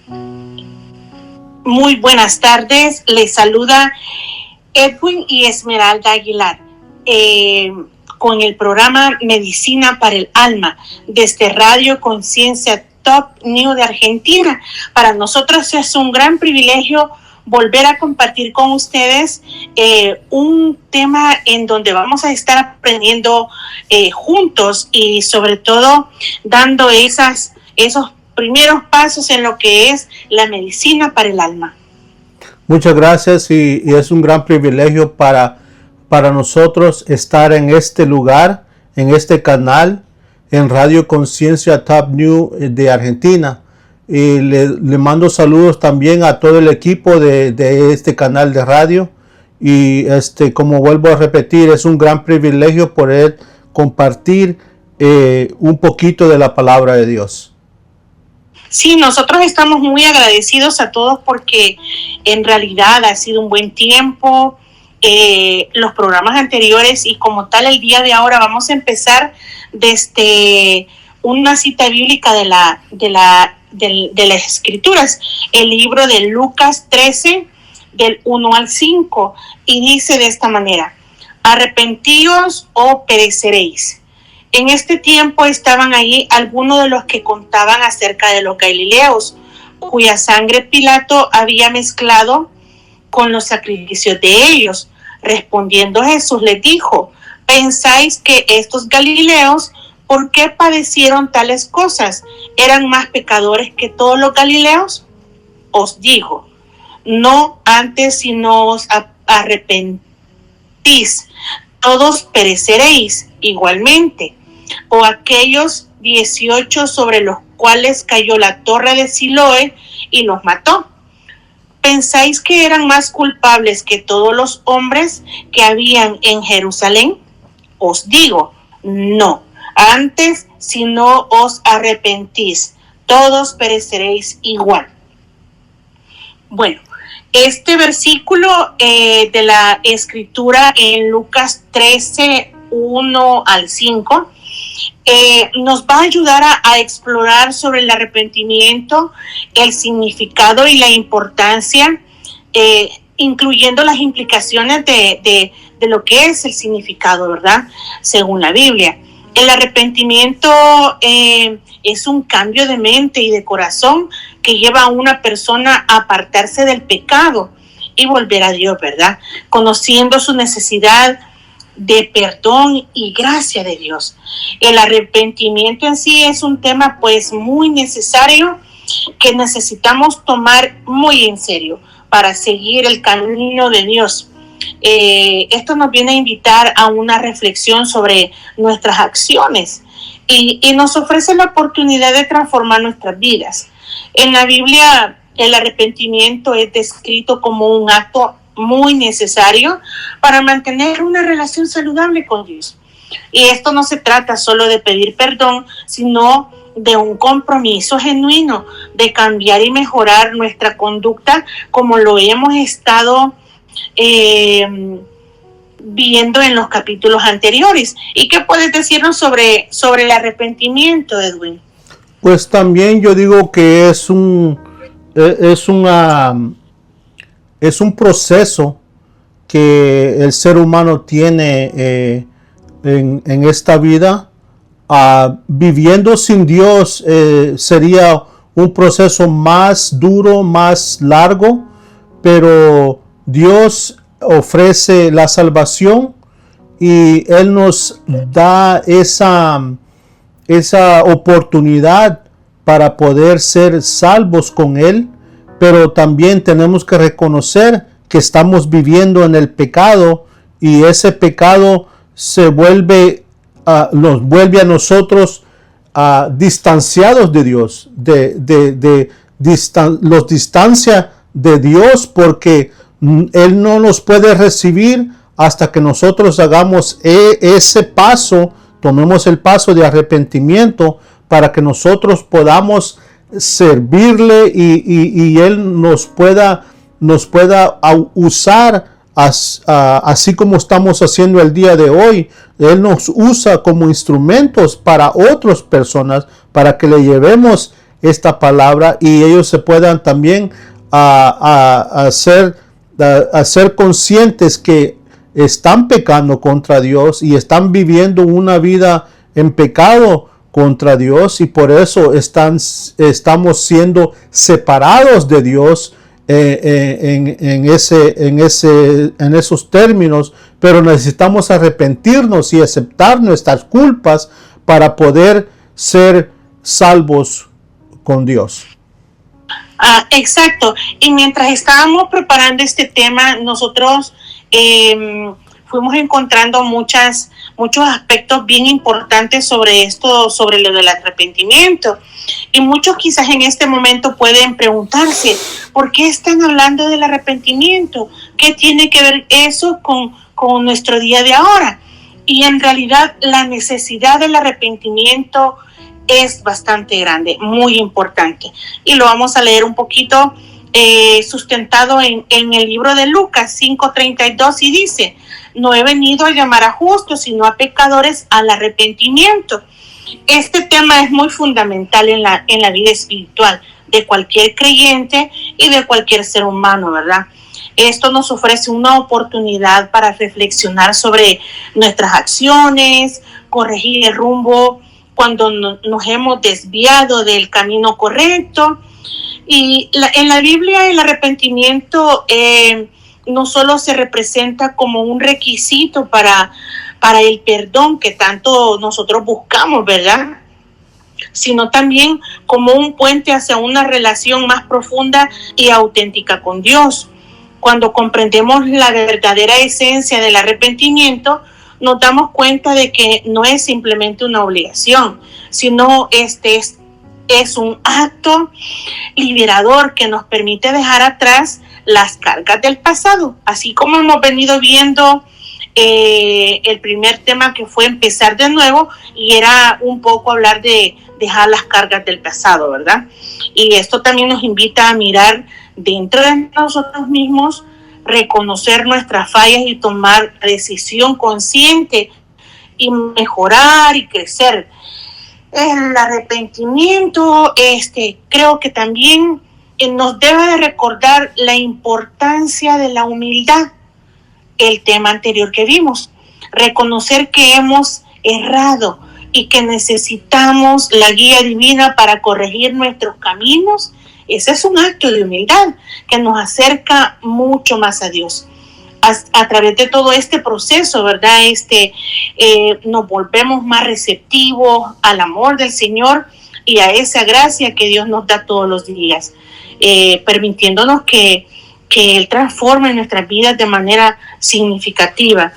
Muy buenas tardes, les saluda Edwin y Esmeralda Aguilar con el programa Medicina para el Alma desde Radio Conciencia Top New de Argentina. Para nosotros es un gran privilegio volver a compartir con ustedes un tema en donde vamos a estar aprendiendo juntos y sobre todo dando esos primeros pasos en lo que es la medicina para el alma. Muchas gracias y es un gran privilegio para nosotros estar en este lugar, en este canal, en Radio Conciencia Top New de Argentina. Y le mando saludos también a todo el equipo de este canal de radio. Y como vuelvo a repetir, es un gran privilegio poder compartir un poquito de la palabra de Dios. Sí, nosotros estamos muy agradecidos a todos porque en realidad ha sido un buen tiempo. Los programas anteriores y como tal el día de ahora vamos a empezar desde una cita bíblica de las Escrituras, el libro de Lucas 13, del 1 al 5, y dice de esta manera: arrepentíos o pereceréis. En este tiempo estaban allí algunos de los que contaban acerca de los galileos, cuya sangre Pilato había mezclado con los sacrificios de ellos. Respondiendo Jesús les dijo: ¿pensáis que estos galileos por qué padecieron tales cosas? ¿Eran más pecadores que todos los galileos? Os digo, no, antes si no os arrepentís, todos pereceréis igualmente. O aquellos 18 sobre los cuales cayó la torre de Siloé y los mató, ¿pensáis que eran más culpables que todos los hombres que habían en Jerusalén? Os digo, no. Antes, si no os arrepentís, todos pereceréis igual. Bueno, este versículo de la Escritura en Lucas 13, 1 al 5, nos va a ayudar a explorar sobre el arrepentimiento, el significado y la importancia, incluyendo las implicaciones de lo que es el significado, ¿verdad? Según la Biblia. El arrepentimiento es un cambio de mente y de corazón que lleva a una persona a apartarse del pecado y volver a Dios, ¿verdad? Conociendo su necesidad de perdón y gracia de Dios. El arrepentimiento en sí es un tema pues muy necesario que necesitamos tomar muy en serio para seguir el camino de Dios. Esto nos viene a invitar a una reflexión sobre nuestras acciones y nos ofrece la oportunidad de transformar nuestras vidas. En la Biblia, el arrepentimiento es descrito como un acto muy necesario para mantener una relación saludable con Dios. Y esto no se trata solo de pedir perdón, sino de un compromiso genuino de cambiar y mejorar nuestra conducta, como lo hemos estado viendo en los capítulos anteriores. ¿Y qué puedes decirnos sobre el arrepentimiento, Edwin? Pues también yo digo que es un proceso que el ser humano tiene en esta vida. Viviendo sin Dios sería un proceso más duro, más largo, pero Dios ofrece la salvación y Él nos da esa oportunidad para poder ser salvos con Él, pero también tenemos que reconocer que estamos viviendo en el pecado y ese pecado nos vuelve a nosotros distanciados de Dios, los distancia de Dios porque Él no nos puede recibir hasta que nosotros hagamos ese paso, tomemos el paso de arrepentimiento para que nosotros podamos servirle y Él nos pueda usar así como estamos haciendo el día de hoy. Él nos usa como instrumentos para otras personas, para que le llevemos esta palabra y ellos se puedan también a ser conscientes que están pecando contra Dios y están viviendo una vida en pecado contra Dios, y por eso estamos siendo separados de Dios en esos términos, pero necesitamos arrepentirnos y aceptar nuestras culpas para poder ser salvos con Dios. Exacto. Y mientras estábamos preparando este tema, nosotros fuimos encontrando muchos aspectos bien importantes sobre esto, sobre lo del arrepentimiento. Y muchos quizás en este momento pueden preguntarse, ¿por qué están hablando del arrepentimiento? ¿Qué tiene que ver eso con nuestro día de ahora? Y en realidad la necesidad del arrepentimiento es bastante grande, muy importante. Y lo vamos a leer un poquito sustentado en el libro de Lucas 5:32, y dice: no he venido a llamar a justos, sino a pecadores al arrepentimiento. Este tema es muy fundamental en la vida espiritual de cualquier creyente y de cualquier ser humano, ¿verdad? Esto nos ofrece una oportunidad para reflexionar sobre nuestras acciones, corregir el rumbo cuando nos hemos desviado del camino correcto. Y en la Biblia el arrepentimiento no solo se representa como un requisito para el perdón que tanto nosotros buscamos, ¿verdad?, sino también como un puente hacia una relación más profunda y auténtica con Dios. Cuando comprendemos la verdadera esencia del arrepentimiento, nos damos cuenta de que no es simplemente una obligación, sino es un acto liberador que nos permite dejar atrás las cargas del pasado. Así como hemos venido viendo el primer tema, que fue empezar de nuevo, y era un poco hablar de dejar las cargas del pasado, ¿verdad? Y esto también nos invita a mirar dentro de nosotros mismos, reconocer nuestras fallas y tomar decisión consciente y mejorar y crecer. El arrepentimiento, creo que también nos debe de recordar la importancia de la humildad, el tema anterior que vimos, reconocer que hemos errado y que necesitamos la guía divina para corregir nuestros caminos. Ese es un acto de humildad que nos acerca mucho más a Dios. A través de todo este proceso, ¿verdad? Nos volvemos más receptivos al amor del Señor y a esa gracia que Dios nos da todos los días, permitiéndonos que Él transforme nuestras vidas de manera significativa.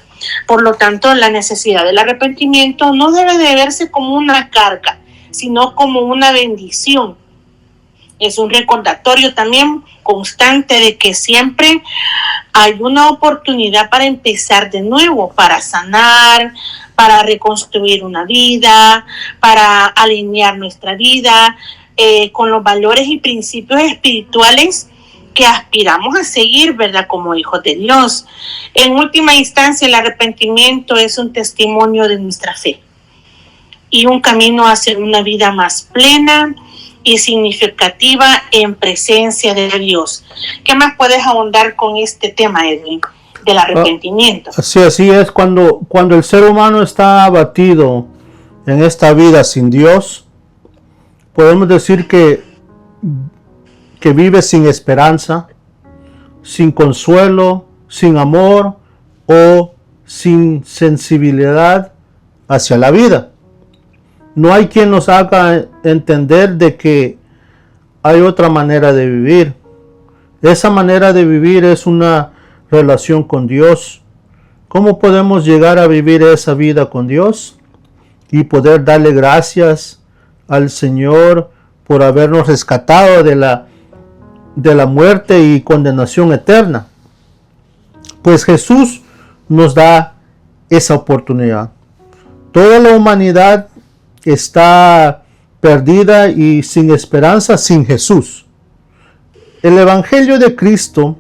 Por lo tanto, la necesidad del arrepentimiento no debe de verse como una carga, sino como una bendición. Es un recordatorio también constante de que siempre hay una oportunidad para empezar de nuevo, para sanar, para reconstruir una vida, para alinear nuestra vida con los valores y principios espirituales que aspiramos a seguir, ¿verdad?, como hijos de Dios. En última instancia, el arrepentimiento es un testimonio de nuestra fe y un camino hacia una vida más plena y significativa en presencia de Dios. ¿Qué más puedes ahondar con este tema, Edwin, del arrepentimiento? Así es, cuando el ser humano está abatido en esta vida sin Dios, podemos decir que vive sin esperanza, sin consuelo, sin amor o sin sensibilidad hacia la vida. No hay quien nos haga entender de que hay otra manera de vivir. Esa manera de vivir es una relación con Dios. ¿Cómo podemos llegar a vivir esa vida con Dios y poder darle gracias al Señor por habernos rescatado de la muerte y condenación eterna? Pues Jesús nos da esa oportunidad. Toda la humanidad está perdida y sin esperanza sin Jesús. El Evangelio de Cristo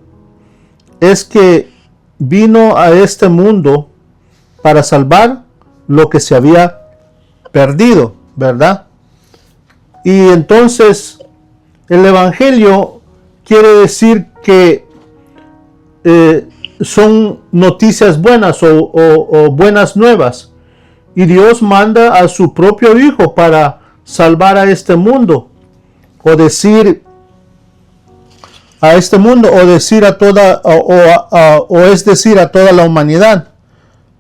es que vino a este mundo para salvar lo que se había perdido, ¿verdad? Y entonces El Evangelio quiere decir que son noticias buenas o buenas nuevas. Y Dios manda a su propio Hijo para salvar a este mundo. O decir a este mundo, o decir a toda, o es decir a toda la humanidad,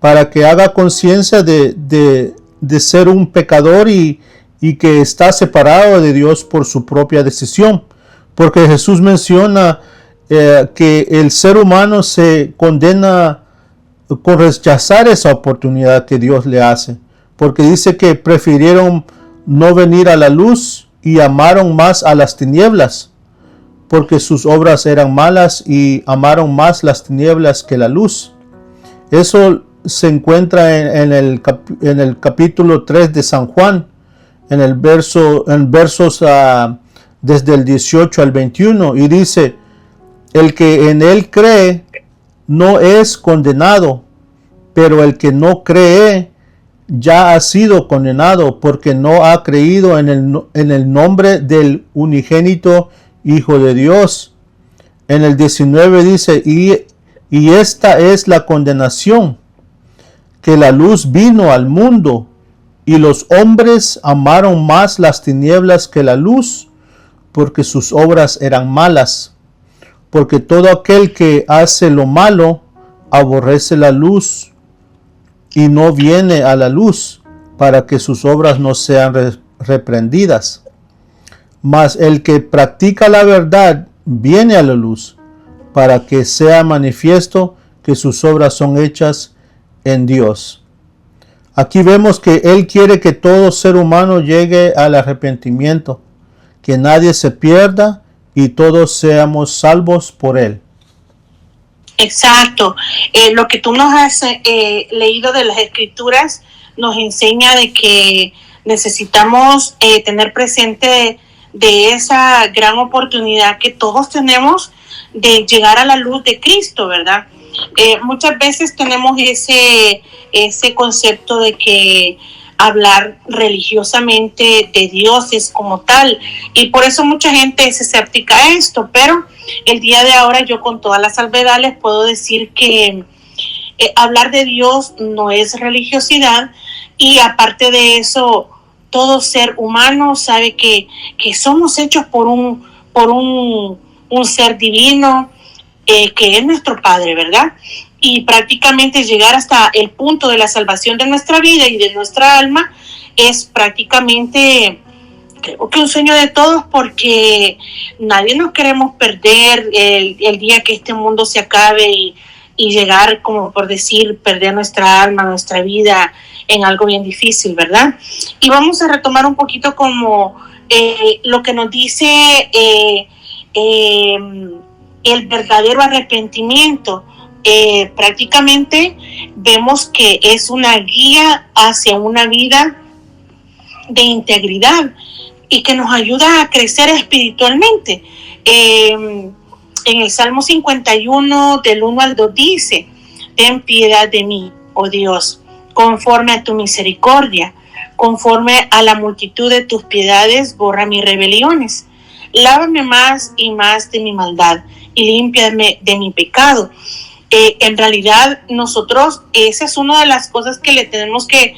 para que haga conciencia de ser un pecador y que está separado de Dios por su propia decisión. Porque Jesús menciona que el ser humano se condena con rechazar esa oportunidad que Dios le hace, porque dice que prefirieron no venir a la luz y amaron más a las tinieblas, porque sus obras eran malas y amaron más las tinieblas que la luz. Eso se encuentra en el capítulo 3 de San Juan, en versos desde el 18 al 21, y dice: el que en él cree no es condenado, pero el que no cree ya ha sido condenado, porque no ha creído en el nombre del unigénito Hijo de Dios. En el 19 dice: y esta es la condenación, que la luz vino al mundo, y los hombres amaron más las tinieblas que la luz, porque sus obras eran malas. Porque todo aquel que hace lo malo aborrece la luz y no viene a la luz, para que sus obras no sean reprendidas. Mas el que practica la verdad viene a la luz, para que sea manifiesto que sus obras son hechas en Dios. Aquí vemos que Él quiere que todo ser humano llegue al arrepentimiento, que nadie se pierda y todos seamos salvos por Él. Exacto. Lo que tú nos has leído de las Escrituras nos enseña de que necesitamos tener presente de esa gran oportunidad que todos tenemos de llegar a la luz de Cristo, ¿verdad? Muchas veces tenemos ese concepto de que hablar religiosamente de Dios es como tal, y por eso mucha gente es escéptica a esto, pero el día de ahora yo con todas las salvedades les puedo decir que hablar de Dios no es religiosidad, y aparte de eso, todo ser humano sabe que somos hechos por un ser divino, que es nuestro Padre, ¿verdad? Y prácticamente llegar hasta el punto de la salvación de nuestra vida y de nuestra alma es prácticamente, creo que un sueño de todos, porque nadie nos queremos perder el día que este mundo se acabe y llegar, como por decir, perder nuestra alma, nuestra vida en algo bien difícil, ¿verdad? Y vamos a retomar un poquito como lo que nos dice el verdadero arrepentimiento. Prácticamente vemos que es una guía hacia una vida de integridad y que nos ayuda a crecer espiritualmente. En el Salmo 51 del 1 al 2 dice: ten piedad de mí, oh Dios, conforme a tu misericordia, conforme a la multitud de tus piedades, borra mis rebeliones. Lávame más y más de mi maldad y límpiame de mi pecado. En realidad nosotros, esa es una de las cosas que le tenemos que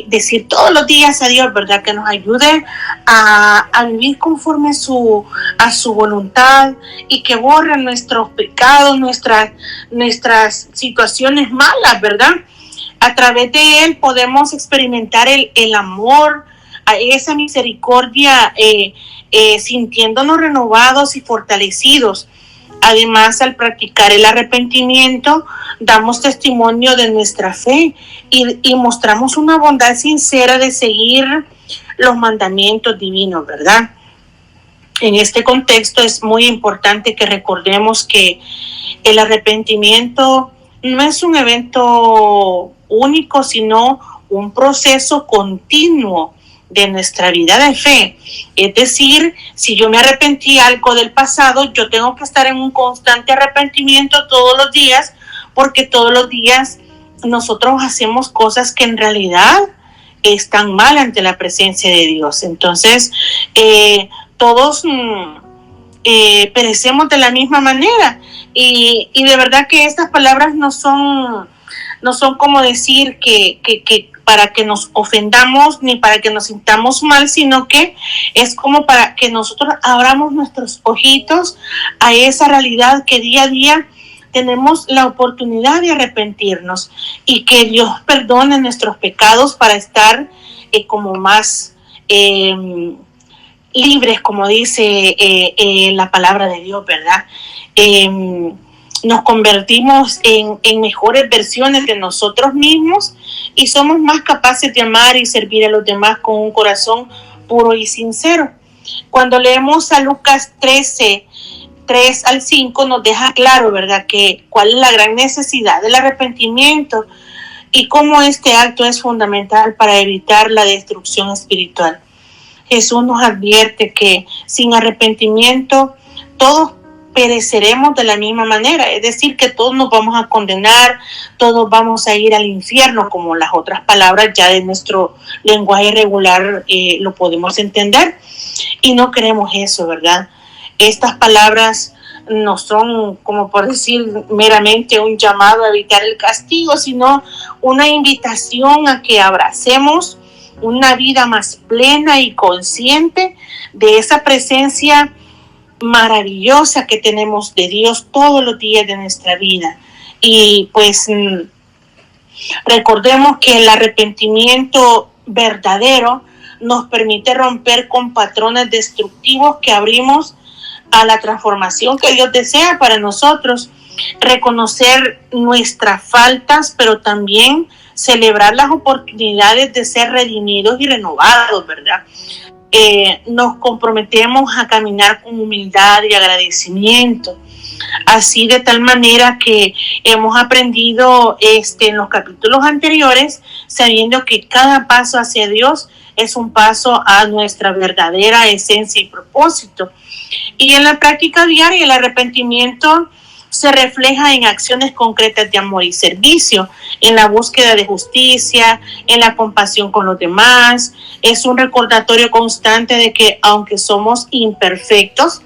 decir todos los días a Dios, ¿verdad? Que nos ayude a vivir conforme a su voluntad, y que borre nuestros pecados, nuestras situaciones malas, ¿verdad? A través de Él podemos experimentar el amor, esa misericordia, sintiéndonos renovados y fortalecidos. Además, al practicar el arrepentimiento, damos testimonio de nuestra fe y mostramos una bondad sincera de seguir los mandamientos divinos, ¿verdad? En este contexto es muy importante que recordemos que el arrepentimiento no es un evento único, sino un proceso continuo de nuestra vida de fe. Es decir, si yo me arrepentí algo del pasado, yo tengo que estar en un constante arrepentimiento todos los días, porque todos los días nosotros hacemos cosas que en realidad están mal ante la presencia de Dios. Entonces, todos perecemos de la misma manera. Y de verdad que estas palabras no son como decir que para que nos ofendamos ni para que nos sintamos mal, sino que es como para que nosotros abramos nuestros ojitos a esa realidad que día a día tenemos la oportunidad de arrepentirnos y que Dios perdone nuestros pecados para estar como más libres, como dice la palabra de Dios, ¿verdad? Nos convertimos en mejores versiones de nosotros mismos y somos más capaces de amar y servir a los demás con un corazón puro y sincero. Cuando leemos a Lucas 13, 3 al 5, nos deja claro, ¿verdad?, que cuál es la gran necesidad del arrepentimiento y cómo este acto es fundamental para evitar la destrucción espiritual. Jesús nos advierte que sin arrepentimiento todos pereceremos de la misma manera, es decir, que todos nos vamos a condenar, todos vamos a ir al infierno, como las otras palabras ya de nuestro lenguaje regular lo podemos entender, y no queremos eso, ¿verdad? Estas palabras no son, como por decir, meramente un llamado a evitar el castigo, sino una invitación a que abracemos una vida más plena y consciente de esa presencia maravillosa que tenemos de Dios todos los días de nuestra vida. Y pues recordemos que el arrepentimiento verdadero nos permite romper con patrones destructivos que abrimos a la transformación que Dios desea para nosotros, reconocer nuestras faltas, pero también celebrar las oportunidades de ser redimidos y renovados, ¿verdad? Nos comprometemos a caminar con humildad y agradecimiento, así de tal manera que hemos aprendido en los capítulos anteriores, sabiendo que cada paso hacia Dios es un paso a nuestra verdadera esencia y propósito. Y en la práctica diaria el arrepentimiento se refleja en acciones concretas de amor y servicio, en la búsqueda de justicia, en la compasión con los demás. Es un recordatorio constante de que aunque somos imperfectos,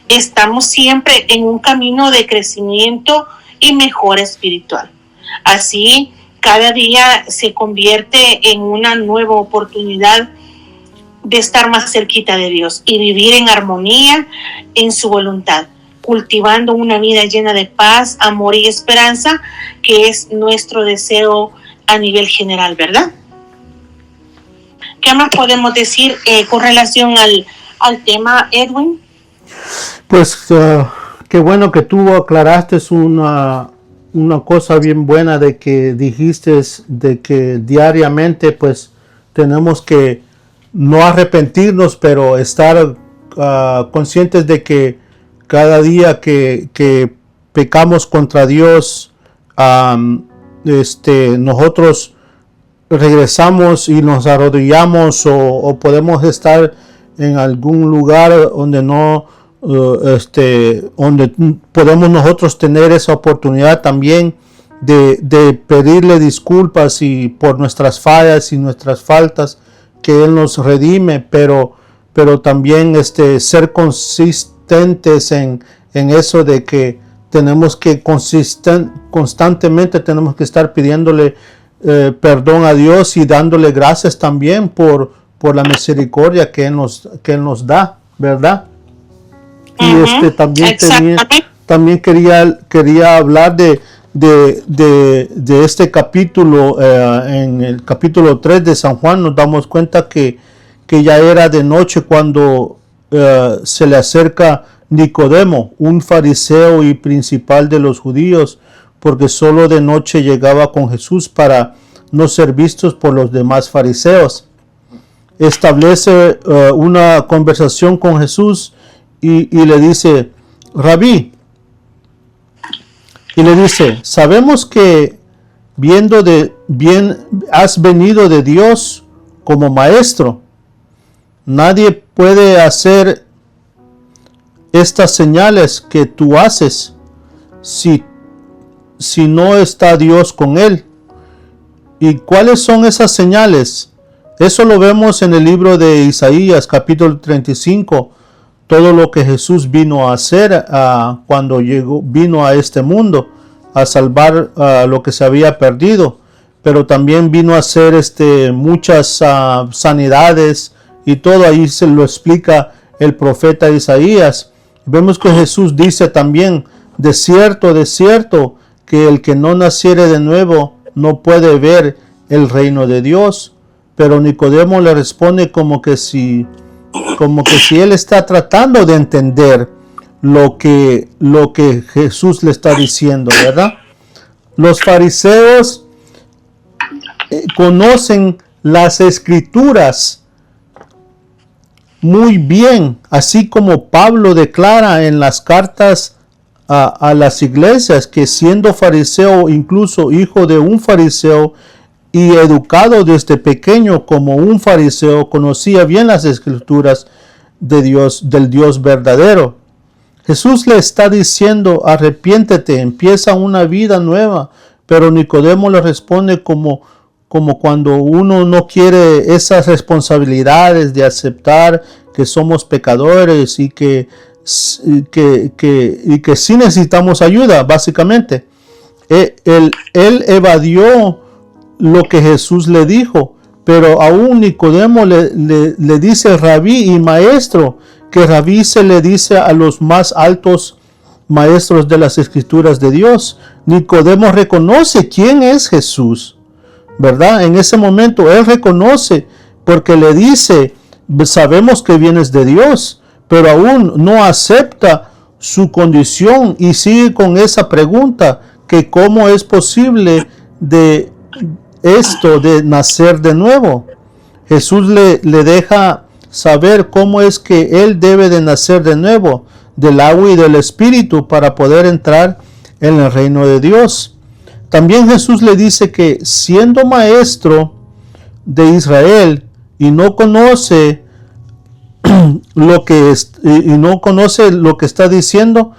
estamos siempre en un camino de crecimiento y mejora espiritual. Así, cada día se convierte en una nueva oportunidad de estar más cerquita de Dios y vivir en armonía en su voluntad, cultivando una vida llena de paz, amor y esperanza, que es nuestro deseo a nivel general, ¿verdad? ¿Qué más podemos decir con relación al tema, Edwin? Pues qué bueno que tú aclaraste una cosa bien buena de que dijiste de que diariamente pues tenemos que no arrepentirnos, pero estar conscientes de que cada día que pecamos contra Dios, nosotros regresamos y nos arrodillamos o podemos estar en algún lugar donde donde podemos nosotros tener esa oportunidad también de pedirle disculpas y por nuestras fallas y nuestras faltas, que Él nos redime, pero también ser consistentes en eso de que tenemos que constantemente tenemos que estar pidiéndole perdón a Dios y dándole gracias también por la misericordia que Él nos da, ¿verdad? Y también quería hablar de este capítulo. En el capítulo 3 de San Juan nos damos cuenta que ya era de noche cuando se le acerca Nicodemo, un fariseo y principal de los judíos, porque solo de noche llegaba con Jesús para no ser vistos por los demás fariseos. Establece una conversación con Jesús y le dice: Rabí, y le dice: sabemos que has venido de Dios como maestro. Nadie puede hacer estas señales que tú haces si no está Dios con él. ¿Y cuáles son esas señales? Eso lo vemos en el libro de Isaías, capítulo 35, todo lo que Jesús vino a hacer cuando vino a este mundo, a salvar lo que se había perdido, pero también vino a hacer muchas sanidades y todo. Ahí se lo explica el profeta Isaías. Vemos que Jesús dice también: de cierto, que el que no naciere de nuevo no puede ver el reino de Dios. Pero Nicodemo le responde como que si él está tratando de entender lo que Jesús le está diciendo, ¿verdad? Los fariseos conocen las escrituras muy bien, así como Pablo declara en las cartas a las iglesias que, siendo fariseo, incluso hijo de un fariseo y educado desde pequeño como un fariseo, conocía bien las escrituras de Dios, del Dios verdadero. Jesús le está diciendo: arrepiéntete, empieza una vida nueva. Pero Nicodemo le responde como cuando uno no quiere esas responsabilidades de aceptar que somos pecadores y que sí necesitamos ayuda, básicamente. Él evadió lo que Jesús le dijo, pero aún Nicodemo le dice rabí y maestro, que rabí se le dice a los más altos maestros de las escrituras de Dios. Nicodemo reconoce quién es Jesús, ¿verdad? En ese momento él reconoce, porque le dice: sabemos que vienes de Dios, pero aún no acepta su condición y sigue con esa pregunta, que cómo es posible de esto de nacer de nuevo. Jesús le deja saber cómo es que él debe de nacer de nuevo, del agua y del espíritu, para poder entrar en el reino de Dios. También Jesús le dice que, siendo maestro de Israel y no conoce lo que está diciendo,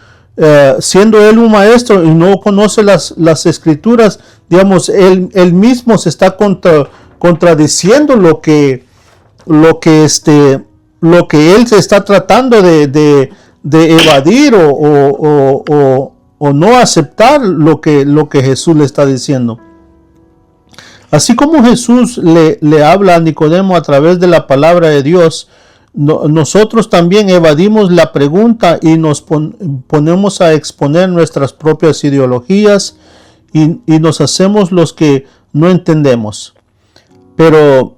siendo él un maestro y no conoce las escrituras, digamos, él mismo se está contradiciendo lo que él se está tratando de evadir o no aceptar lo que Jesús le está diciendo. Así como Jesús le habla a Nicodemo a través de la palabra de Dios, nosotros también evadimos la pregunta y nos ponemos a exponer nuestras propias ideologías y nos hacemos los que no entendemos. Pero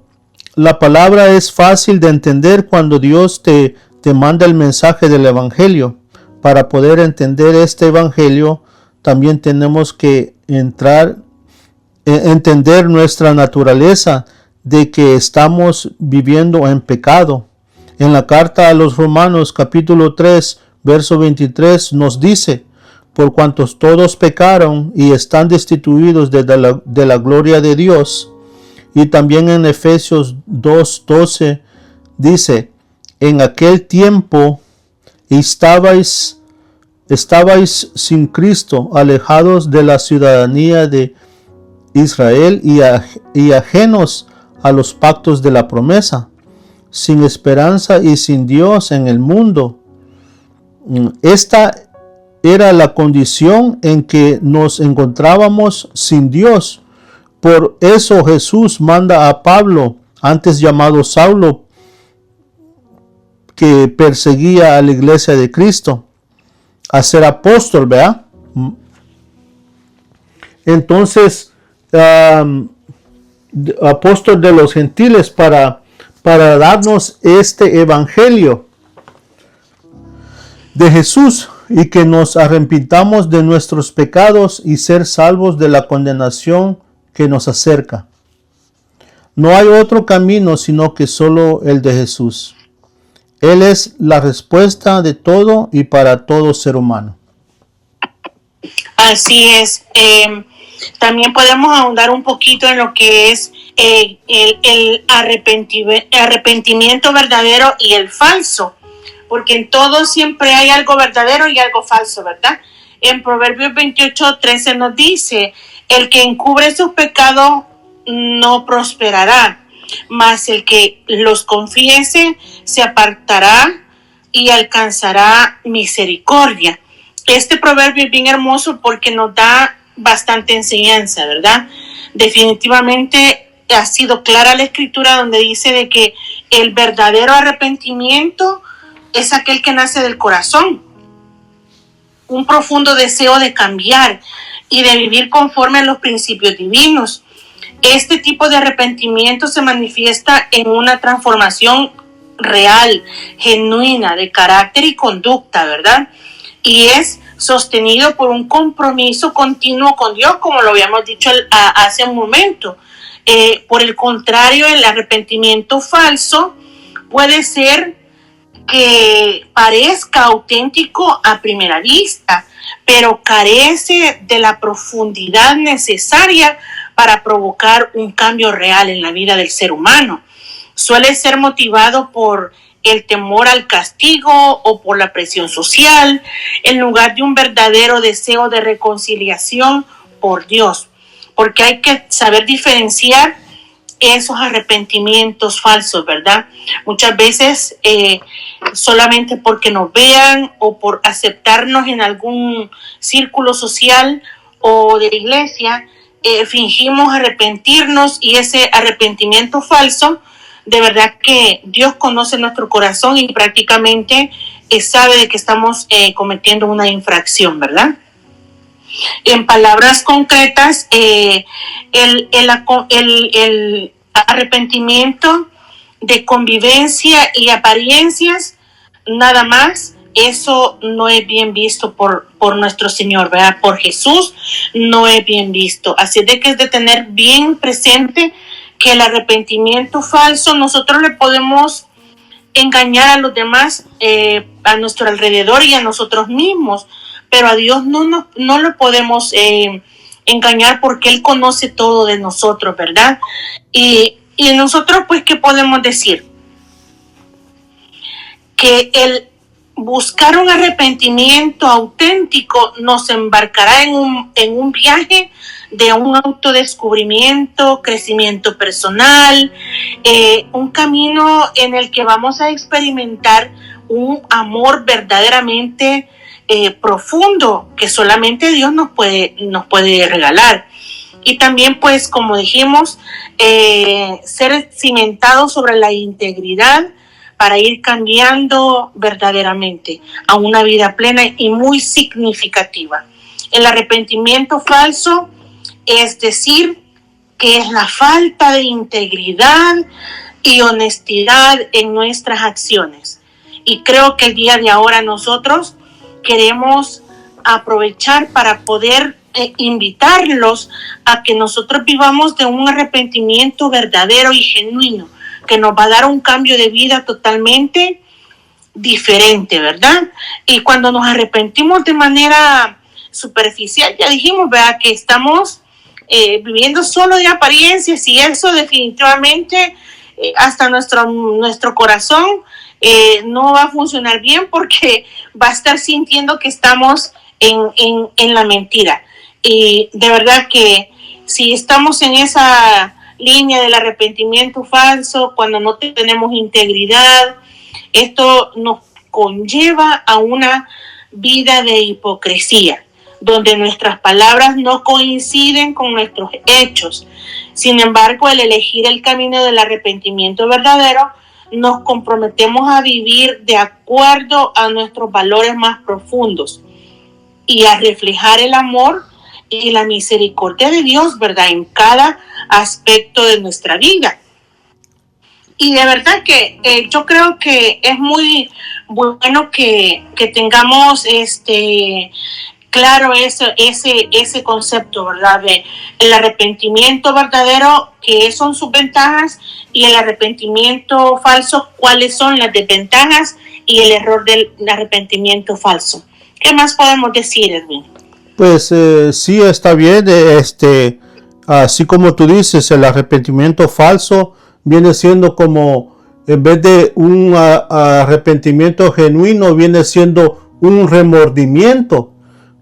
la palabra es fácil de entender cuando Dios te manda el mensaje del Evangelio. Para poder entender este Evangelio, también tenemos que entender nuestra naturaleza, de que estamos viviendo en pecado. En la carta a los Romanos, capítulo 3, verso 23, nos dice: por cuantos todos pecaron y están destituidos de la gloria de Dios. Y también en Efesios 2:12 dice: en aquel tiempo estabais sin Cristo, alejados de la ciudadanía de Israel y ajenos a los pactos de la promesa, sin esperanza y sin Dios en el mundo. Esta era la condición en que nos encontrábamos sin Dios. Por eso Jesús manda a Pablo, antes llamado Saulo, que perseguía a la iglesia de Cristo, a ser apóstol, ¿verdad? Entonces, apóstol de los gentiles, para darnos este evangelio de Jesús y que nos arrepintamos de nuestros pecados y ser salvos de la condenación que nos acerca. No hay otro camino sino que solo el de Jesús. Él es la respuesta de todo y para todo ser humano. Así es. También podemos ahondar un poquito en lo que es el arrepentimiento verdadero y el falso, porque en todo siempre hay algo verdadero y algo falso, ¿verdad? En Proverbios 28:13 nos dice: el que encubre sus pecados no prosperará, mas el que los confiese se apartará y alcanzará misericordia. Este proverbio es bien hermoso porque nos da bastante enseñanza, ¿verdad? Definitivamente ha sido clara la escritura donde dice de que el verdadero arrepentimiento es aquel que nace del corazón, un profundo deseo de cambiar y de vivir conforme a los principios divinos. Este tipo de arrepentimiento se manifiesta en una transformación real, genuina, de carácter y conducta, ¿verdad? Y es sostenido por un compromiso continuo con Dios, como lo habíamos dicho hace un momento. Por el contrario, el arrepentimiento falso puede ser que parezca auténtico a primera vista, pero carece de la profundidad necesaria para provocar un cambio real en la vida del ser humano. Suele ser motivado por el temor al castigo o por la presión social, en lugar de un verdadero deseo de reconciliación por Dios. Porque hay que saber diferenciar esos arrepentimientos falsos, ¿verdad? Muchas veces solamente porque nos vean o por aceptarnos en algún círculo social o de iglesia, fingimos arrepentirnos, y ese arrepentimiento falso, de verdad que Dios conoce nuestro corazón y prácticamente sabe de que estamos cometiendo una infracción, ¿verdad? En palabras concretas, el arrepentimiento de convivencia y apariencias, nada más, eso no es bien visto por nuestro Señor, ¿verdad? Por Jesús no es bien visto. Así de que es de tener bien presente que el arrepentimiento falso, nosotros le podemos engañar a los demás, a nuestro alrededor y a nosotros mismos, pero a Dios no lo podemos engañar, porque Él conoce todo de nosotros, ¿verdad? Y nosotros, pues, ¿qué podemos decir? Que el buscar un arrepentimiento auténtico nos embarcará en un viaje de un autodescubrimiento, crecimiento personal, un camino en el que vamos a experimentar un amor verdaderamente profundo que solamente Dios nos puede regalar. Y también, pues, como dijimos, ser cimentados sobre la integridad para ir cambiando verdaderamente a una vida plena y muy significativa. El arrepentimiento falso, es decir, que es la falta de integridad y honestidad en nuestras acciones. Y creo que el día de ahora nosotros queremos aprovechar para poder invitarlos a que nosotros vivamos de un arrepentimiento verdadero y genuino, que nos va a dar un cambio de vida totalmente diferente, ¿verdad? Y cuando nos arrepentimos de manera superficial, ya dijimos, ¿verdad?, que estamos viviendo solo de apariencias, y eso definitivamente hasta nuestro corazón no va a funcionar bien, porque va a estar sintiendo que estamos en la mentira. Y de verdad que si estamos en esa línea del arrepentimiento falso, cuando no tenemos integridad, esto nos conlleva a una vida de hipocresía, donde nuestras palabras no coinciden con nuestros hechos. Sin embargo, al elegir el camino del arrepentimiento verdadero, nos comprometemos a vivir de acuerdo a nuestros valores más profundos y a reflejar el amor y la misericordia de Dios, ¿verdad?, en cada aspecto de nuestra vida. Y de verdad que yo creo que es muy bueno que tengamos claro ese concepto, ¿verdad?, de el arrepentimiento verdadero, que son sus ventajas, y el arrepentimiento falso, cuáles son las desventajas y el error del arrepentimiento falso. ¿Qué más podemos decir, Edwin? Pues sí, está bien. Así como tú dices, el arrepentimiento falso viene siendo como, en vez de un arrepentimiento genuino, viene siendo un remordimiento,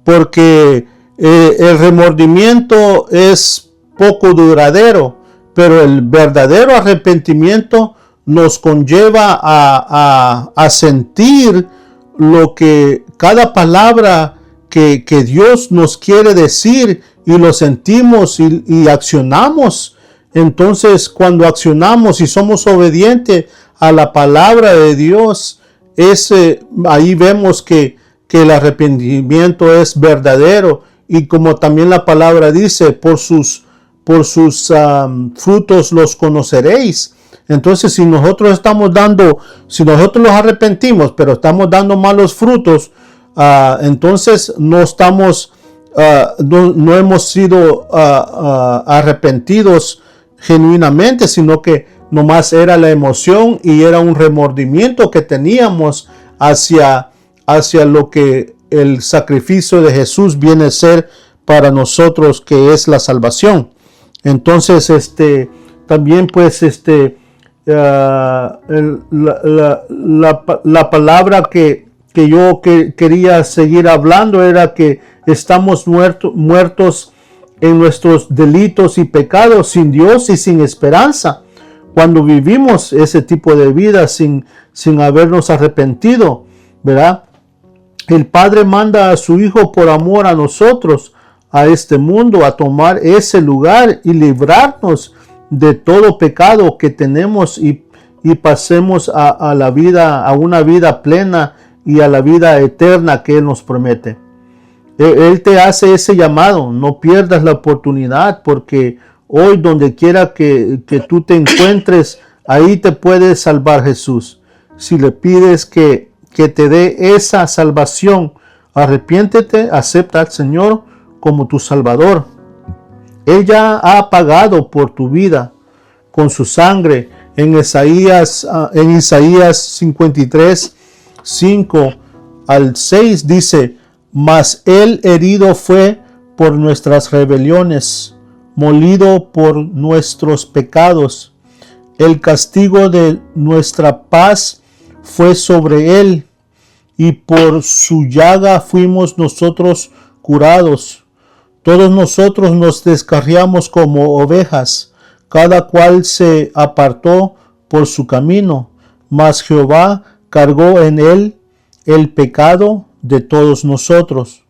porque el remordimiento es poco duradero, pero el verdadero arrepentimiento nos conlleva a sentir lo que cada palabra que Dios nos quiere decir, y lo sentimos y accionamos. Entonces, cuando accionamos y somos obedientes a la palabra de Dios, ahí vemos que el arrepentimiento es verdadero, y como también la palabra dice, por sus frutos los conoceréis. Entonces, si nosotros nos arrepentimos, pero estamos dando malos frutos, entonces no hemos sido arrepentidos genuinamente, sino que nomás era la emoción y era un remordimiento que teníamos hacia lo que el sacrificio de Jesús viene a ser para nosotros, que es la salvación. Entonces, también pues la palabra que yo quería seguir hablando era que estamos muertos en nuestros delitos y pecados, sin Dios y sin esperanza. Cuando vivimos ese tipo de vida sin habernos arrepentido, ¿verdad? El Padre manda a su Hijo por amor a nosotros, a este mundo, a tomar ese lugar y librarnos de todo pecado que tenemos, y pasemos a una vida plena y a la vida eterna que Él nos promete. Él te hace ese llamado. No pierdas la oportunidad, porque hoy, donde quiera que tú te encuentres, ahí te puede salvar Jesús. Si le pides que te dé esa salvación, arrepiéntete, acepta al Señor como tu Salvador. Él ya ha pagado por tu vida con su sangre. En Isaías 53, 5 al 6 dice: mas Él herido fue por nuestras rebeliones, molido por nuestros pecados. El castigo de nuestra paz fue sobre Él, y por su llaga fuimos nosotros curados. Todos nosotros nos descarriamos como ovejas, cada cual se apartó por su camino, mas Jehová cargó en Él el pecado de todos nosotros.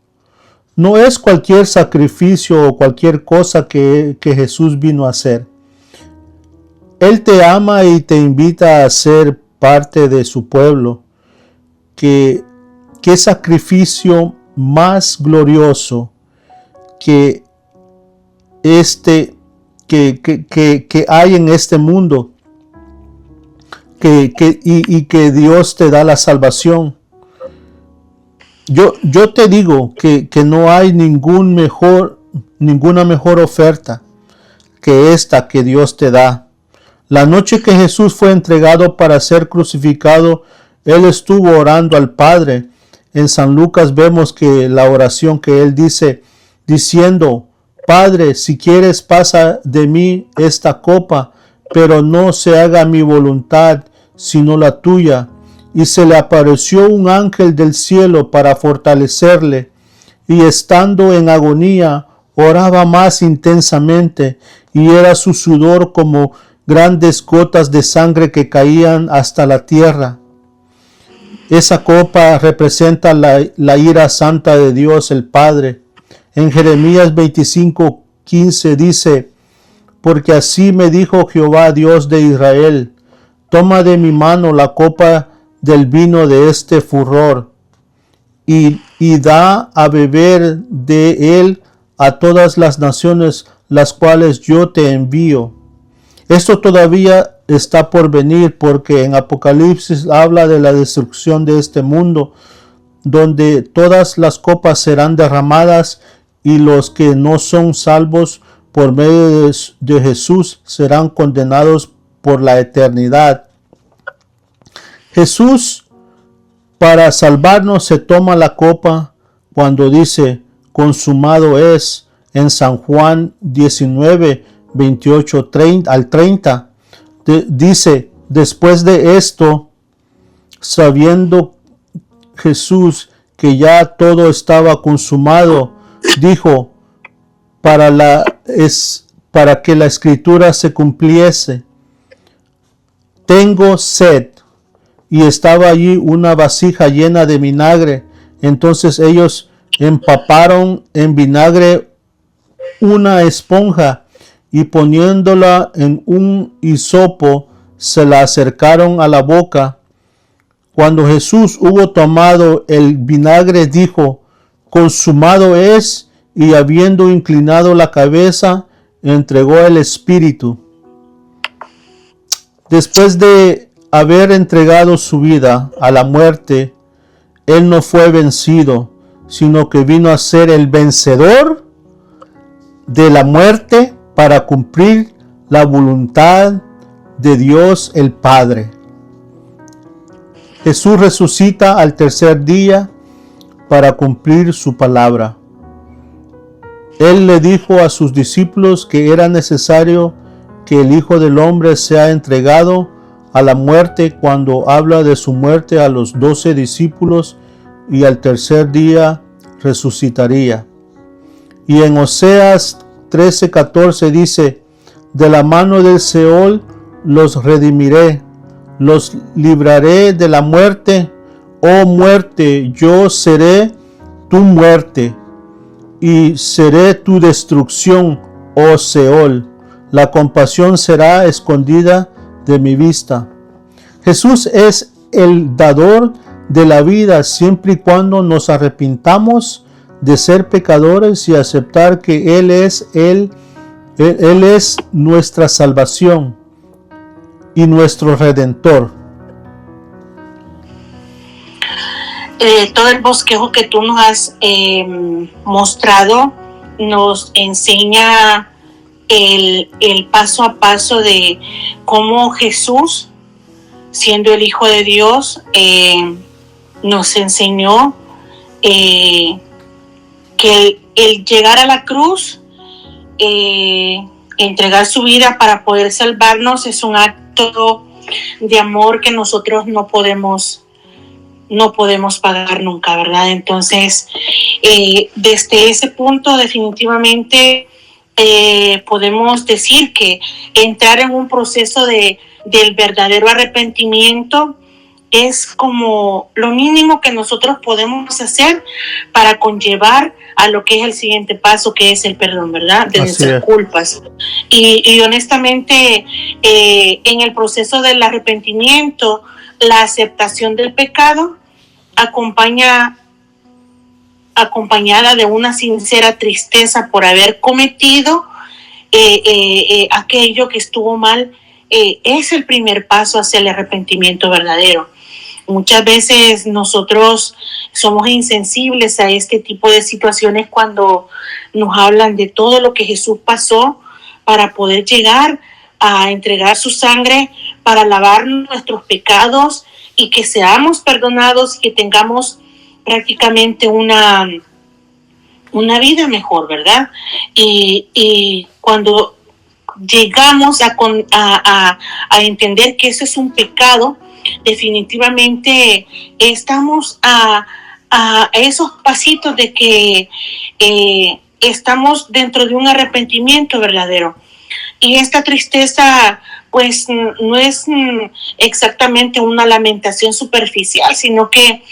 No es cualquier sacrificio o cualquier cosa que Jesús vino a hacer. Él te ama y te invita a ser parte de su pueblo. ¿Qué sacrificio más glorioso que hay en este mundo, y que Dios te da la salvación? Yo te digo que no hay ninguna mejor oferta que esta que Dios te da. La noche que Jesús fue entregado para ser crucificado, Él estuvo orando al Padre. En San Lucas vemos que la oración que Él dice, diciendo: Padre, si quieres, pasa de mí esta copa, pero no se haga mi voluntad, sino la tuya. Y se le apareció un ángel del cielo para fortalecerle, y estando en agonía, oraba más intensamente, y era su sudor como grandes gotas de sangre que caían hasta la tierra. Esa copa representa la ira santa de Dios el Padre. En Jeremías 25:15 dice: porque así me dijo Jehová, Dios de Israel: toma de mi mano la copa del vino de este furor, y da a beber de él a todas las naciones, las cuales yo te envío. Esto todavía está por venir, porque en Apocalipsis habla de la destrucción de este mundo, donde todas las copas serán derramadas, y los que no son salvos por medio de Jesús serán condenados por la eternidad. Jesús, para salvarnos, se toma la copa cuando dice: consumado es, en San Juan 19, 28 al 30. Dice: después de esto, sabiendo Jesús que ya todo estaba consumado, dijo: para que la escritura se cumpliese, tengo sed. Y estaba allí una vasija llena de vinagre. Entonces ellos empaparon en vinagre una esponja y poniéndola en un hisopo se la acercaron a la boca. Cuando Jesús hubo tomado el vinagre, dijo: consumado es, y habiendo inclinado la cabeza, entregó el espíritu. Después de haber entregado su vida a la muerte, él no fue vencido, sino que vino a ser el vencedor de la muerte para cumplir la voluntad de Dios el Padre. Jesús resucita al tercer día para cumplir su palabra. Él le dijo a sus discípulos que era necesario que el Hijo del Hombre sea entregado a la muerte cuando habla de su muerte a los 12 discípulos y al tercer día resucitaría. Y en Oseas 13:14 dice: de la mano del Seol los redimiré, los libraré de la muerte. Oh muerte, yo seré tu muerte y seré tu destrucción, oh Seol. La compasión será escondida de mi vista. Jesús es el dador de la vida siempre y cuando nos arrepintamos de ser pecadores y aceptar que Él es nuestra salvación y nuestro Redentor. Todo el bosquejo que tú nos has mostrado nos enseña el paso a paso de cómo Jesús, siendo el Hijo de Dios, nos enseñó que el llegar a la cruz, entregar su vida para poder salvarnos, es un acto de amor que nosotros no podemos pagar nunca, ¿verdad? Entonces, desde ese punto definitivamente podemos decir que entrar en un proceso del verdadero arrepentimiento es como lo mínimo que nosotros podemos hacer para conllevar a lo que es el siguiente paso, que es el perdón, ¿verdad? De nuestras culpas. Y honestamente, en el proceso del arrepentimiento, la aceptación del pecado acompañada de una sincera tristeza por haber cometido aquello que estuvo mal, es el primer paso hacia el arrepentimiento verdadero. Muchas veces nosotros somos insensibles a este tipo de situaciones cuando nos hablan de todo lo que Jesús pasó para poder llegar a entregar su sangre para lavar nuestros pecados y que seamos perdonados y que tengamos prácticamente una vida mejor, ¿verdad? Y cuando llegamos a entender que eso es un pecado, definitivamente estamos a esos pasitos de que estamos dentro de un arrepentimiento verdadero. Y esta tristeza pues no es exactamente una lamentación superficial, sino que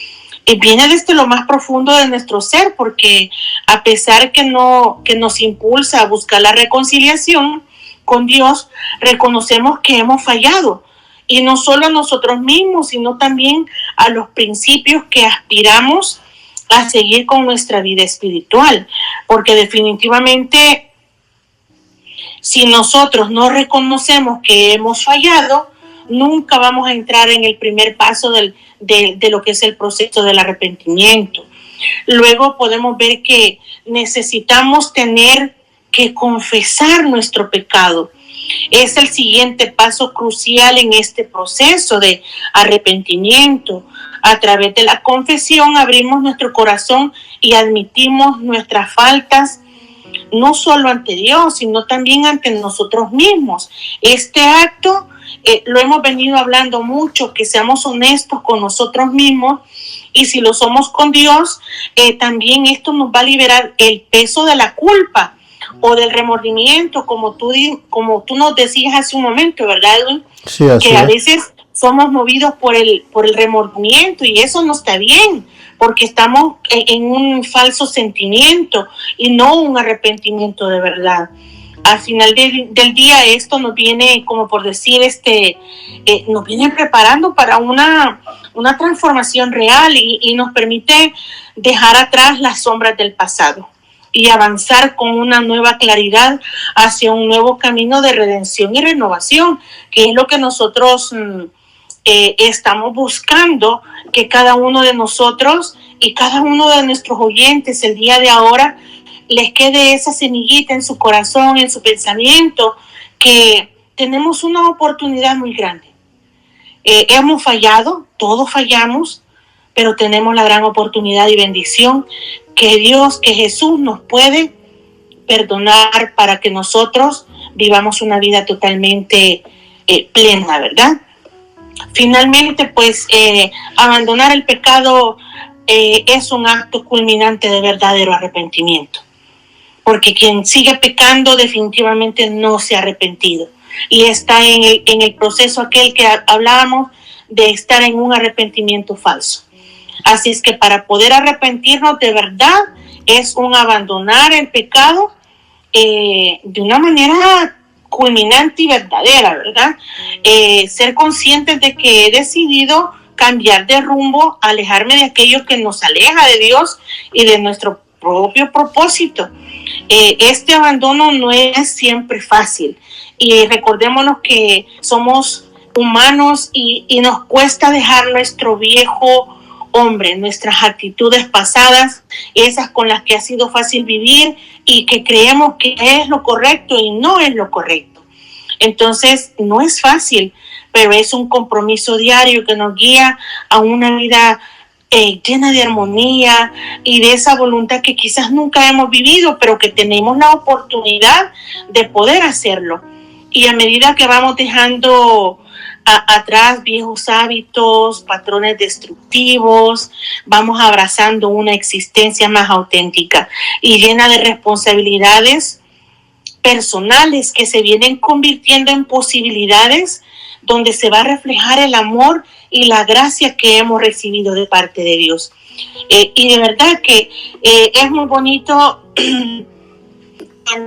viene desde lo más profundo de nuestro ser, porque a pesar que nos impulsa a buscar la reconciliación con Dios, reconocemos que hemos fallado, y no solo a nosotros mismos, sino también a los principios que aspiramos a seguir con nuestra vida espiritual, porque definitivamente si nosotros no reconocemos que hemos fallado, nunca vamos a entrar en el primer paso de lo que es el proceso del arrepentimiento. Luego podemos ver que necesitamos tener que confesar nuestro pecado. Es el siguiente paso crucial en este proceso de arrepentimiento. A través de la confesión abrimos nuestro corazón y admitimos nuestras faltas, no solo ante Dios, sino también ante nosotros mismos. Este acto lo hemos venido hablando mucho, que seamos honestos con nosotros mismos, y si lo somos con Dios, también esto nos va a liberar el peso de la culpa o del remordimiento, como tú nos decías hace un momento, ¿verdad, Edwin? Sí, así que a es. veces somos movidos por el remordimiento, y eso no está bien, porque estamos en un falso sentimiento y no un arrepentimiento de verdad. Al final del día esto nos viene, como por decir, nos viene preparando para una transformación real, y nos permite dejar atrás las sombras del pasado y avanzar con una nueva claridad hacia un nuevo camino de redención y renovación, que es lo que nosotros estamos buscando, que cada uno de nosotros y cada uno de nuestros oyentes el día de ahora les quede esa semillita en su corazón, en su pensamiento, que tenemos una oportunidad muy grande. Hemos fallado, todos fallamos, pero tenemos la gran oportunidad y bendición que Dios, que Jesús nos puede perdonar para que nosotros vivamos una vida totalmente plena, ¿verdad? Finalmente, pues, abandonar el pecado es un acto culminante de verdadero arrepentimiento, porque quien sigue pecando definitivamente no se ha arrepentido y está en el proceso aquel que hablábamos de estar en un arrepentimiento falso. Así es que para poder arrepentirnos de verdad es un abandonar el pecado de una manera culminante y verdadera, ¿verdad? Ser conscientes de que he decidido cambiar de rumbo, alejarme de aquello que nos aleja de Dios y de nuestro propio propósito. Este abandono no es siempre fácil, y recordémonos que somos humanos y nos cuesta dejar nuestro viejo hombre, nuestras actitudes pasadas, esas con las que ha sido fácil vivir y que creemos que es lo correcto y no es lo correcto. Entonces, no es fácil, pero es un compromiso diario que nos guía a una vida llena de armonía y de esa voluntad que quizás nunca hemos vivido, pero que tenemos la oportunidad de poder hacerlo. Y a medida que vamos dejando atrás viejos hábitos, patrones destructivos, vamos abrazando una existencia más auténtica y llena de responsabilidades personales que se vienen convirtiendo en posibilidades donde se va a reflejar el amor y la gracia que hemos recibido de parte de Dios. Y de verdad que es muy bonito.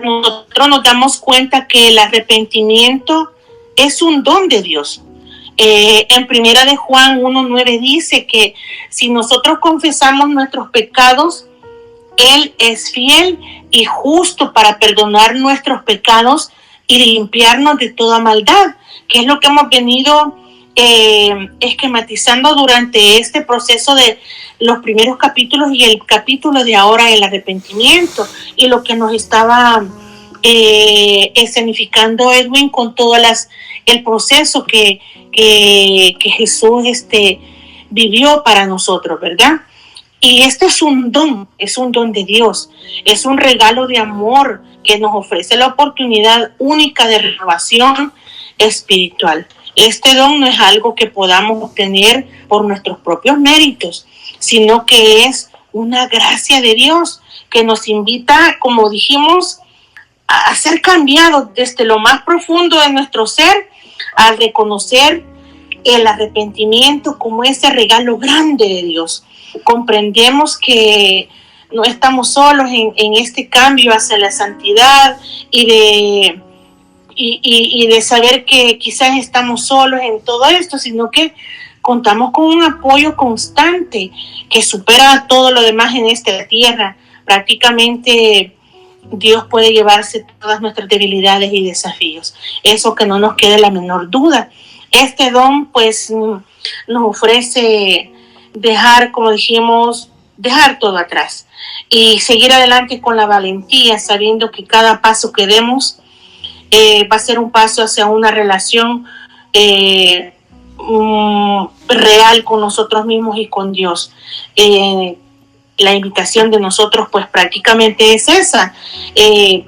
Nosotros nos damos cuenta que el arrepentimiento es un don de Dios. En Primera de Juan 1:9 dice que si nosotros confesamos nuestros pecados, Él es fiel y justo para perdonar nuestros pecados y limpiarnos de toda maldad, que es lo que hemos venido esquematizando durante este proceso de los primeros capítulos y el capítulo de ahora, el arrepentimiento, y lo que nos estaba escenificando Edwin con todo el proceso que Jesús vivió para nosotros, ¿verdad? Y este es un don de Dios, es un regalo de amor que nos ofrece la oportunidad única de renovación espiritual. Este don no es algo que podamos obtener por nuestros propios méritos, sino que es una gracia de Dios que nos invita, como dijimos, a ser cambiados desde lo más profundo de nuestro ser, a reconocer el arrepentimiento como ese regalo grande de Dios. Comprendemos que no estamos solos en este cambio hacia la santidad y de saber que quizás estamos solos en todo esto, sino que contamos con un apoyo constante que supera todo lo demás en esta tierra. Prácticamente Dios puede llevarse todas nuestras debilidades y desafíos. Eso que no nos quede la menor duda. Este don pues nos ofrece dejar, como dijimos, dejar todo atrás y seguir adelante con la valentía, sabiendo que cada paso que demos va a ser un paso hacia una relación real con nosotros mismos y con Dios. La invitación de nosotros pues prácticamente es esa,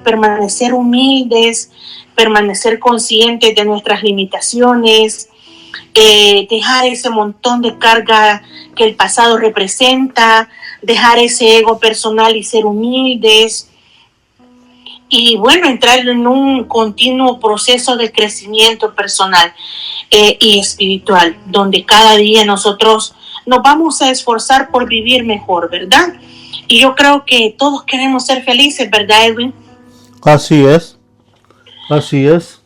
permanecer humildes, permanecer conscientes de nuestras limitaciones, dejar ese montón de carga que el pasado representa, dejar ese ego personal y ser humildes y bueno, entrar en un continuo proceso de crecimiento personal y espiritual, donde cada día nosotros nos vamos a esforzar por vivir mejor, ¿verdad? Y yo creo que todos queremos ser felices, ¿verdad, Edwin? Así es, así es.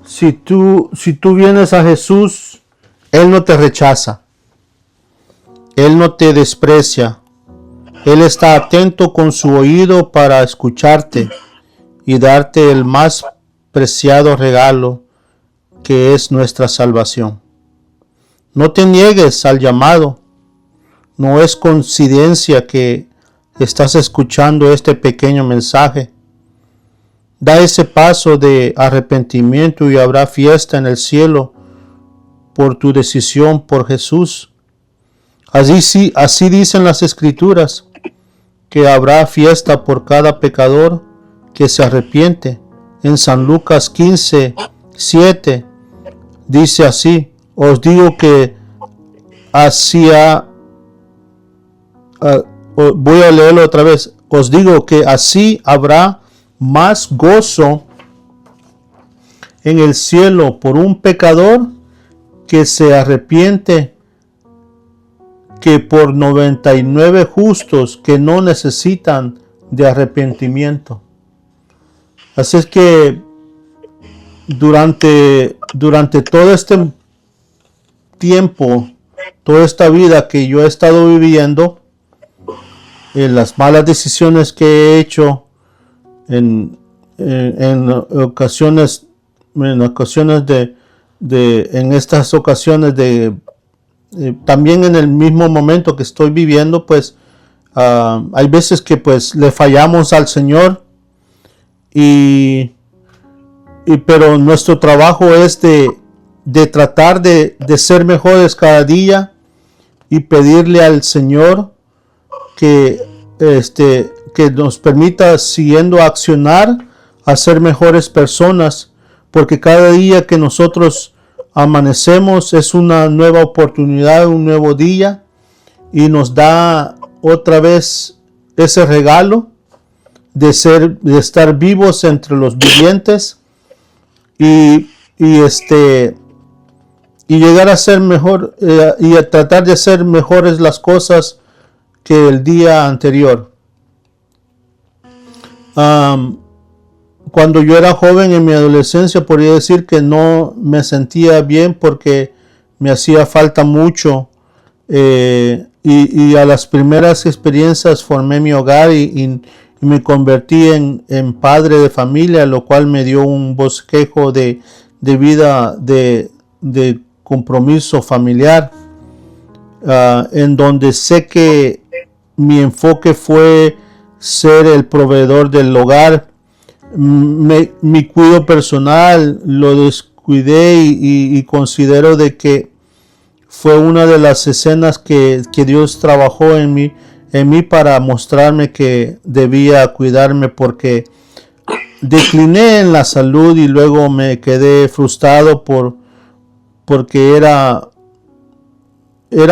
Si tú vienes a Jesús, Él no te rechaza, Él no te desprecia, Él está atento con su oído para escucharte y darte el más preciado regalo, que es nuestra salvación. No te niegues al llamado. No es coincidencia que estás escuchando este pequeño mensaje. Da ese paso de arrepentimiento y habrá fiesta en el cielo por tu decisión por Jesús. Así dicen las Escrituras, que habrá fiesta por cada pecador que se arrepiente. En San Lucas 15:7 dice así: os digo que voy a leerlo otra vez. Os digo que así habrá más gozo en el cielo por un pecador que se arrepiente que por 99 justos que no necesitan de arrepentimiento. Así es que durante todo este tiempo, toda esta vida que yo he estado viviendo, en las malas decisiones que he hecho, en ocasiones también en el mismo momento que estoy viviendo, pues hay veces que pues le fallamos al Señor, pero nuestro trabajo es de tratar de ser mejores cada día y pedirle al Señor que nos permita, siguiendo a accionar, a ser mejores personas, porque cada día que nosotros amanecemos es una nueva oportunidad, un nuevo día, y nos da otra vez ese regalo de estar vivos entre los vivientes y llegar a ser mejor y a tratar de hacer mejores las cosas que el día anterior. Cuando yo era joven, en mi adolescencia, podría decir que no me sentía bien porque me hacía falta mucho, y a las primeras experiencias formé mi hogar y me convertí en padre de familia, lo cual me dio un bosquejo de vida de compromiso familiar, en donde sé que mi enfoque fue ser el proveedor del hogar. Mi cuidado personal lo descuidé y considero de que fue una de las escenas que Dios trabajó en mí para mostrarme que debía cuidarme, porque decliné en la salud y luego me quedé frustrado porque era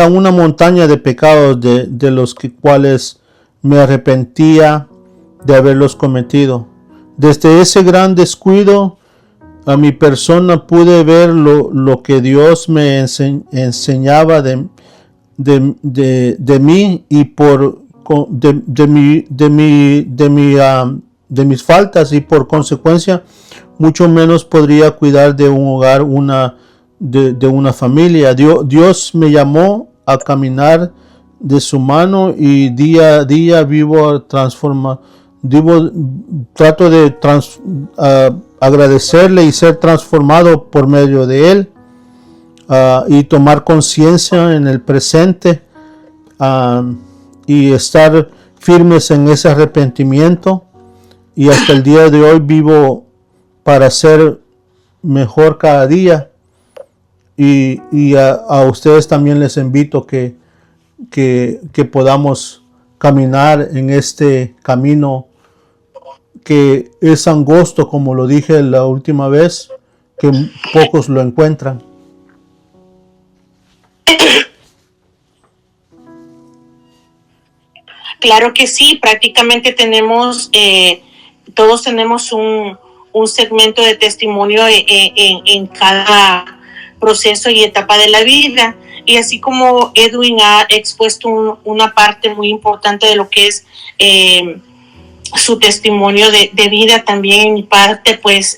una montaña de pecados de los cuales me arrepentía de haberlos cometido. Desde ese gran descuido a mi persona pude ver lo que Dios me enseñaba de mí y de mis faltas, y por consecuencia mucho menos podría cuidar de un hogar, de una familia. Dios me llamó a caminar de su mano y día a día trato de agradecerle y ser transformado por medio de él, y tomar conciencia en el presente, y estar firmes en ese arrepentimiento, y hasta el día de hoy vivo para ser mejor cada día. Y a ustedes también les invito que podamos caminar en este camino que es angosto, como lo dije la última vez, que pocos lo encuentran. Claro que sí, prácticamente tenemos todos tenemos un segmento de testimonio en cada proceso y etapa de la vida. Y así como Edwin ha expuesto una parte muy importante de lo que es su testimonio de vida, también en mi parte, pues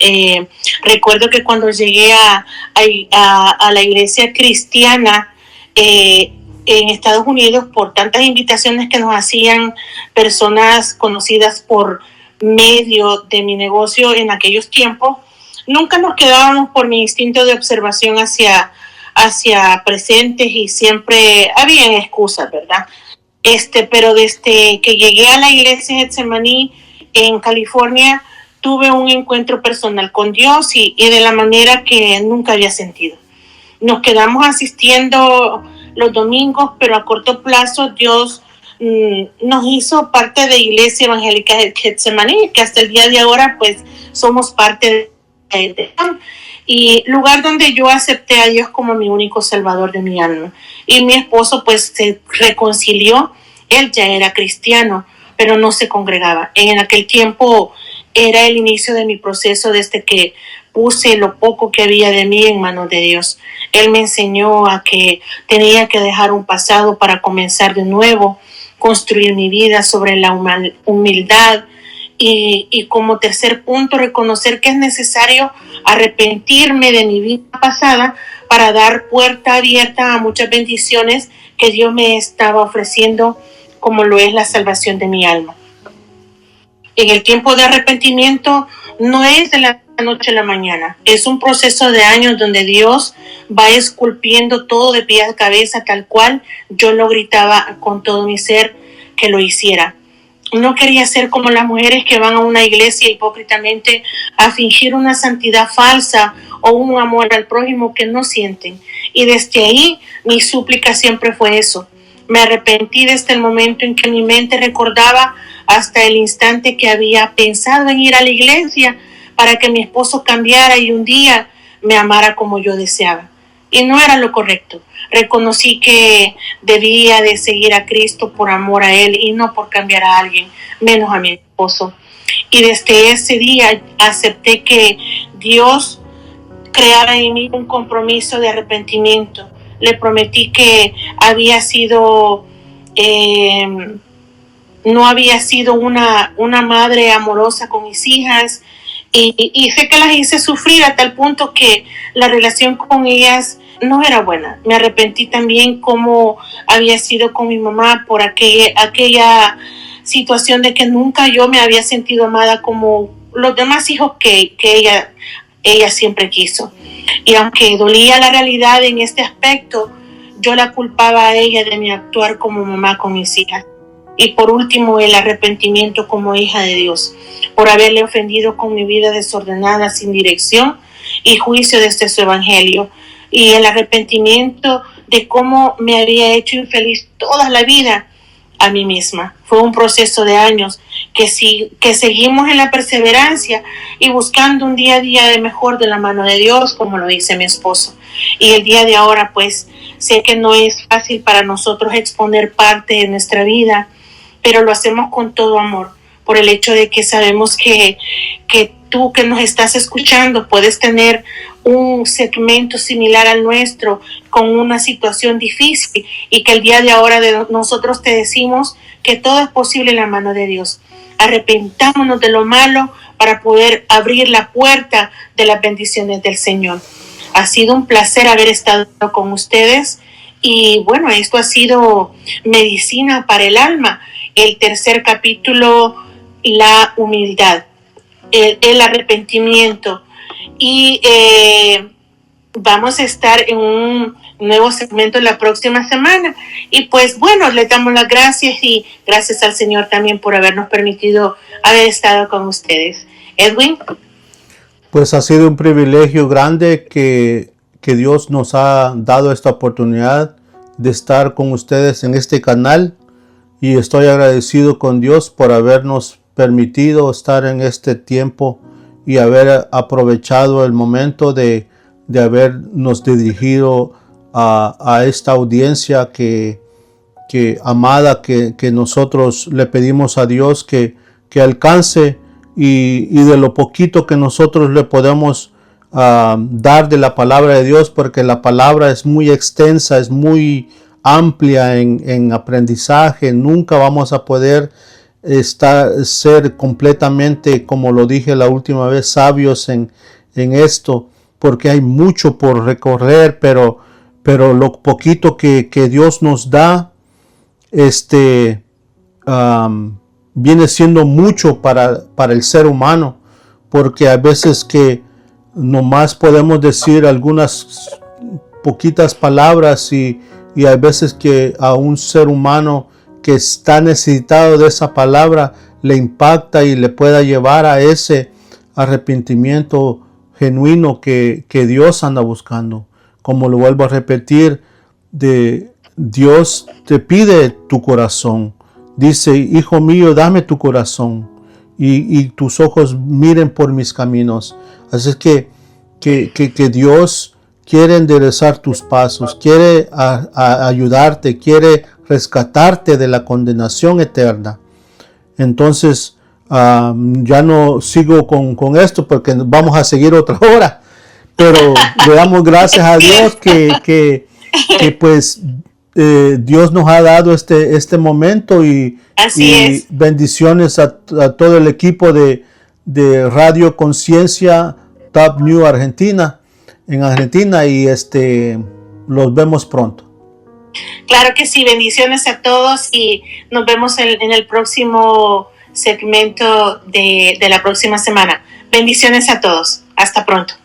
recuerdo que cuando llegué a la iglesia cristiana en Estados Unidos, por tantas invitaciones que nos hacían personas conocidas por medio de mi negocio en aquellos tiempos, nunca nos quedábamos por mi instinto de observación hacia presentes, y siempre habían excusas, ¿verdad? Pero desde que llegué a la iglesia Getsemaní en California, tuve un encuentro personal con Dios y de la manera que nunca había sentido. Nos quedamos asistiendo los domingos, pero a corto plazo Dios nos hizo parte de Iglesia Evangélica de Getsemaní, que hasta el día de ahora pues somos parte de y lugar donde yo acepté a Dios como mi único salvador de mi alma. Y mi esposo pues se reconcilió. Él ya era cristiano, pero no se congregaba. En aquel tiempo era el inicio de mi proceso desde que puse lo poco que había de mí en manos de Dios. Él me enseñó a que tenía que dejar un pasado para comenzar de nuevo, construir mi vida sobre la humildad. Y como tercer punto, reconocer que es necesario arrepentirme de mi vida pasada para dar puerta abierta a muchas bendiciones que Dios me estaba ofreciendo, como lo es la salvación de mi alma. En el tiempo de arrepentimiento no es de la noche a la mañana, es un proceso de años donde Dios va esculpiendo todo de pie a cabeza, tal cual yo lo gritaba con todo mi ser que lo hiciera. No quería ser como las mujeres que van a una iglesia hipócritamente a fingir una santidad falsa o un amor al prójimo que no sienten. Y desde ahí mi súplica siempre fue eso. Me arrepentí desde el momento en que mi mente recordaba hasta el instante que había pensado en ir a la iglesia para que mi esposo cambiara y un día me amara como yo deseaba. Y no era lo correcto. Reconocí que debía de seguir a Cristo por amor a Él y no por cambiar a alguien, menos a mi esposo. Y desde ese día acepté que Dios creara en mí un compromiso de arrepentimiento. Le prometí que no había sido una madre amorosa con mis hijas, y sé que las hice sufrir a tal punto que la relación con ellas no era buena. Me arrepentí también como había sido con mi mamá por aquella situación de que nunca yo me había sentido amada como los demás hijos que ella siempre quiso. Y aunque dolía la realidad en este aspecto, yo la culpaba a ella de mi actuar como mamá con mis hijas. Y por último, el arrepentimiento como hija de Dios, por haberle ofendido con mi vida desordenada, sin dirección y juicio desde su evangelio. Y el arrepentimiento de cómo me había hecho infeliz toda la vida a mí misma. Fue un proceso de años que seguimos en la perseverancia y buscando un día a día de mejor de la mano de Dios, como lo dice mi esposo. Y el día de ahora, pues, sé que no es fácil para nosotros exponer parte de nuestra vida, pero lo hacemos con todo amor, por el hecho de que sabemos que tú que nos estás escuchando puedes tener un segmento similar al nuestro con una situación difícil, y que el día de ahora nosotros te decimos que todo es posible en la mano de Dios. Arrepentámonos de lo malo para poder abrir la puerta de las bendiciones del Señor. Ha sido un placer haber estado con ustedes, y bueno, esto ha sido medicina para el alma. El tercer capítulo, la humildad, el arrepentimiento. Y vamos a estar en un nuevo segmento la próxima semana. Y pues bueno, le damos las gracias, y gracias al Señor también por habernos permitido haber estado con ustedes. Edwin. Pues ha sido un privilegio grande que Dios nos ha dado esta oportunidad de estar con ustedes en este canal. Y estoy agradecido con Dios por habernos permitido estar en este tiempo y haber aprovechado el momento de habernos dirigido a esta audiencia que amada, que nosotros le pedimos a Dios que alcance y de lo poquito que nosotros le podemos dar de la palabra de Dios, porque la palabra es muy extensa, es muy amplia en aprendizaje. Nunca vamos a poder ser completamente, como lo dije la última vez, sabios en esto, porque hay mucho por recorrer, pero lo poquito que Dios nos da viene siendo mucho para el ser humano, porque a veces que nomás podemos decir algunas poquitas palabras y hay veces que a un ser humano que está necesitado de esa palabra le impacta y le pueda llevar a ese arrepentimiento genuino que Dios anda buscando. Como lo vuelvo a repetir, Dios te pide tu corazón. Dice: hijo mío, dame tu corazón y tus ojos miren por mis caminos. Así es que Dios quiere enderezar tus pasos, quiere ayudarte, quiere rescatarte de la condenación eterna. Entonces, ya no sigo con esto porque vamos a seguir otra hora, pero le damos gracias a Dios que pues Dios nos ha dado este momento y bendiciones a todo el equipo de Radio Conciencia Top New Argentina, en Argentina, y los vemos pronto. Claro que sí, bendiciones a todos y nos vemos en el próximo segmento de la próxima semana. Bendiciones a todos. Hasta pronto.